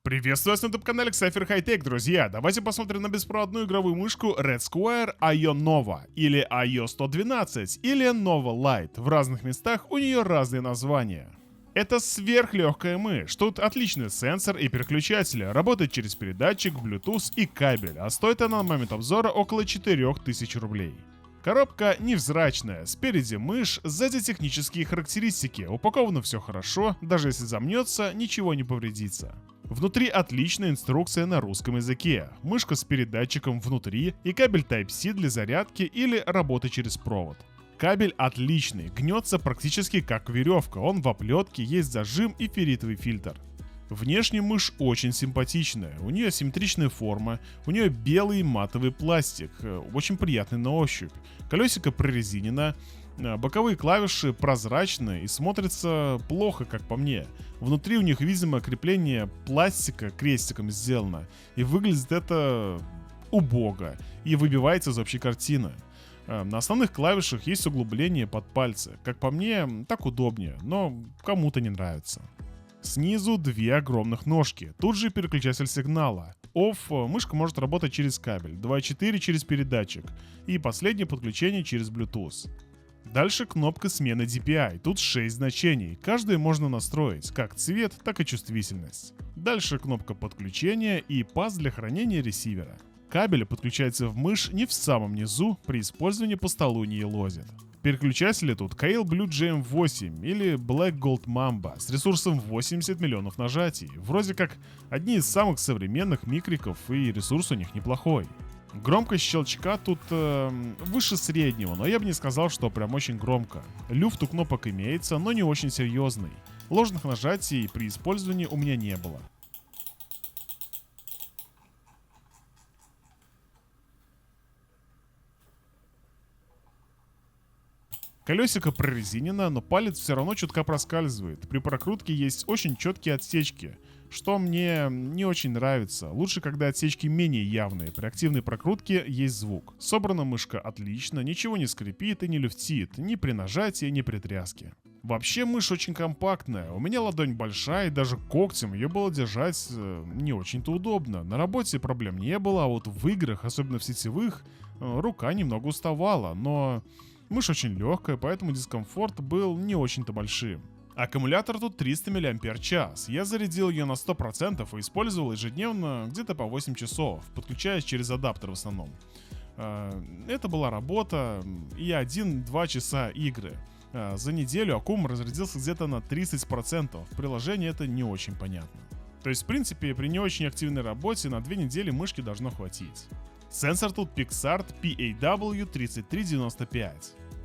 Приветствую вас на YouTube-канале Cypher High Tech, друзья. Давайте посмотрим на беспроводную игровую мышку Red Square IO Nova, или IO 112, или Nova Lite. В разных местах у нее разные названия. Это сверхлегкая мышь. Тут отличный сенсор и переключатели. Работает через передатчик, Bluetooth и кабель. А стоит она на момент обзора около 4000 рублей. Коробка невзрачная, спереди мышь, сзади технические характеристики. Упаковано все хорошо, даже если замнется, ничего не повредится. Внутри отличная инструкция на русском языке, мышка с передатчиком внутри и кабель Type-C для зарядки или работы через провод. Кабель отличный, гнется практически как веревка, он в оплетке, есть зажим и ферритовый фильтр. Внешне мышь очень симпатичная, у нее симметричная форма, у нее белый матовый пластик, очень приятный на ощупь, колесико прорезинено, боковые клавиши прозрачные и смотрятся плохо, как по мне. Внутри у них, видимо, крепление пластика крестиком сделано, и выглядит это убого и выбивается из общей картины. На основных клавишах есть углубление под пальцы. Как по мне, так удобнее, но кому-то не нравится. Снизу две огромных ножки, тут же переключатель сигнала. Off мышка может работать через кабель, 2.4 через передатчик и последнее подключение через Bluetooth. Дальше кнопка смены DPI, тут 6 значений, каждое можно настроить, как цвет, так и чувствительность. Дальше кнопка подключения и паз для хранения ресивера. Кабель подключается в мышь не в самом низу, при использовании по столу не елозит. Переключатели тут Kailh Blue GM8 или Black Gold Mamba с ресурсом 80 миллионов нажатий. Вроде как одни из самых современных микриков, и ресурс у них неплохой. Громкость щелчка тут выше среднего, но я бы не сказал, что прям очень громко. Люфт у кнопок имеется, но не очень серьезный. Ложных нажатий при использовании у меня не было. Колесико прорезинено, но палец все равно чутка проскальзывает. При прокрутке есть очень четкие отсечки, что мне не очень нравится. Лучше, когда отсечки менее явные. При активной прокрутке есть звук. Собрана мышка отлично, ничего не скрипит и не люфтит, ни при нажатии, ни при тряске. Вообще мышь очень компактная, у меня ладонь большая, и даже когтем ее было держать не очень-то удобно. На работе проблем не было, а вот в играх, особенно в сетевых, рука немного уставала, но мышь очень легкая, поэтому дискомфорт был не очень-то большим. Аккумулятор тут 300 мАч. Я зарядил ее на 100% и использовал ежедневно где-то по 8 часов, подключаясь через адаптер в основном. Это была работа и 1-2 часа игры. За неделю аккум разрядился где-то на 30%. В приложении это не очень понятно. То есть, в принципе, при не очень активной работе на 2 недели мышки должно хватить. Сенсор тут Pixart PAW3395.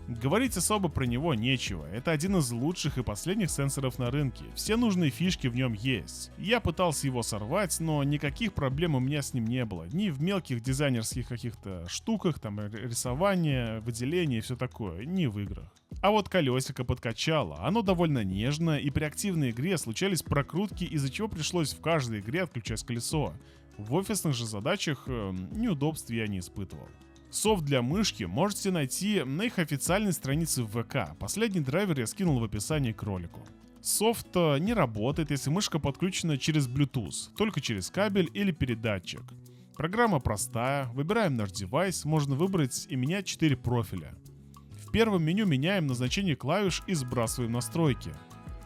Говорить особо про него нечего, это один из лучших и последних сенсоров на рынке, все нужные фишки в нем есть. Я пытался его сорвать, но никаких проблем у меня с ним не было, ни в мелких дизайнерских каких-то штуках, там рисование, выделение и все такое, ни в играх. А вот колесико подкачало, оно довольно нежное, и при активной игре случались прокрутки, из-за чего пришлось в каждой игре отключать колесо. В офисных же задачах неудобств я не испытывал. Софт для мышки можете найти на их официальной странице в ВК. Последний драйвер я скинул в описании к ролику. Софт не работает, если мышка подключена через Bluetooth, только через кабель или передатчик. Программа простая, выбираем наш девайс, можно выбрать и менять 4 профиля. В первом меню меняем назначение клавиш и сбрасываем настройки.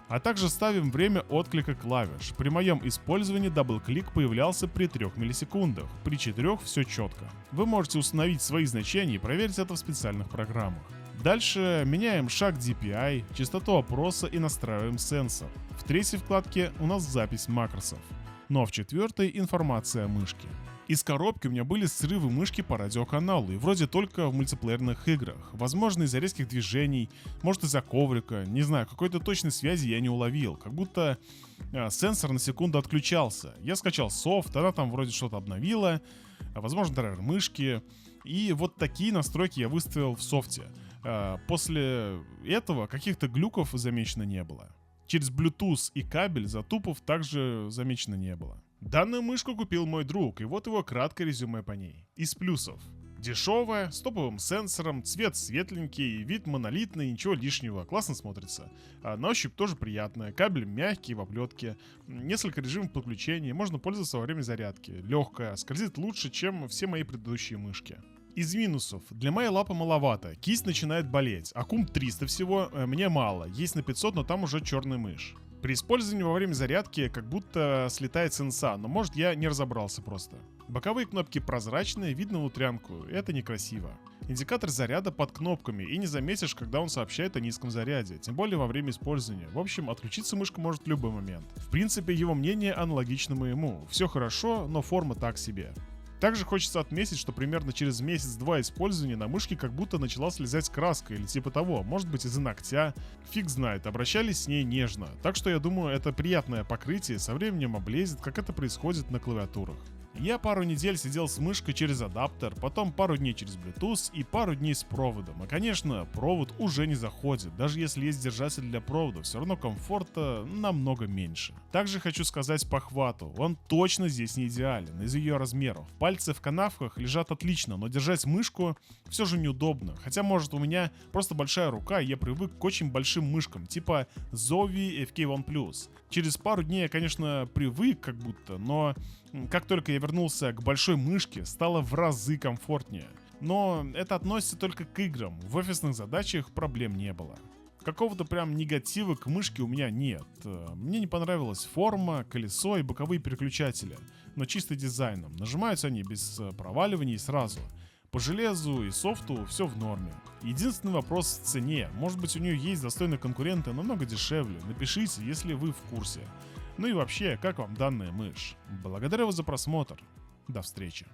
А также ставим время отклика клавиш. При моем использовании дабл-клик появлялся при 3 миллисекундах, при 4 все четко. Вы можете установить свои значения и проверить это в специальных программах. Дальше меняем шаг DPI, частоту опроса и настраиваем сенсор. В третьей вкладке у нас запись макросов. Ну а в четвертой информация о мышке. Из коробки у меня были срывы мышки по радиоканалу, и вроде только в мультиплеерных играх. Возможно, из-за резких движений, может из-за коврика, не знаю, какой-то точной связи я не уловил. Как будто сенсор на секунду отключался. Я скачал софт, она там вроде что-то обновила, возможно, драйвер мышки. И вот такие настройки я выставил в софте. После этого каких-то глюков замечено не было. Через Bluetooth и кабель затупов также замечено не было. Данную мышку купил мой друг, и вот его краткое резюме по ней. Из плюсов. Дешевая, с топовым сенсором, цвет светленький, вид монолитный, ничего лишнего, классно смотрится. А на ощупь тоже приятная, кабель мягкий в оплетке, несколько режимов подключения, можно пользоваться во время зарядки, легкая, скользит лучше, чем все мои предыдущие мышки. Из минусов. Для моей лапы маловато, кисть начинает болеть, аккум 300 всего, мне мало, есть на 500, но там уже черная мышь. При использовании во время зарядки как будто слетает сенса, но может я не разобрался просто. Боковые кнопки прозрачные, видно внутрянку, это некрасиво. Индикатор заряда под кнопками, и не заметишь, когда он сообщает о низком заряде, тем более во время использования. В общем, отключиться мышка может в любой момент. В принципе, его мнение аналогично моему. Все хорошо, но форма так себе. Также хочется отметить, что примерно через месяц-два использования на мышке как будто начала слезать краска или типа того, может быть из-за ногтя, фиг знает, обращались с ней нежно. Так что я думаю, это приятное покрытие со временем облезет, как это происходит на клавиатурах. Я пару недель сидел с мышкой через адаптер, потом пару дней через Bluetooth и пару дней с проводом. И конечно, провод уже не заходит, даже если есть держатель для провода, все равно комфорта намного меньше. Также хочу сказать по хвату, он точно здесь не идеален из-за ее размеров. Пальцы в канавках лежат отлично, но держать мышку все же неудобно. Хотя может у меня просто большая рука, и я привык к очень большим мышкам, типа Zowie FK1 Plus. Через пару дней я, конечно, привык как будто, но как только я вернулся к большой мышке, стало в разы комфортнее. Но это относится только к играм, в офисных задачах проблем не было. Какого-то прям негатива к мышке у меня нет. Мне не понравилась форма, колесо и боковые переключатели, но чисто дизайном. Нажимаются они без проваливаний сразу. По железу и софту все в норме. Единственный вопрос в цене. Может быть, у нее есть достойные конкуренты намного дешевле. Напишите, если вы в курсе. Ну и вообще, как вам данная мышь? Благодарю вас за просмотр. До встречи.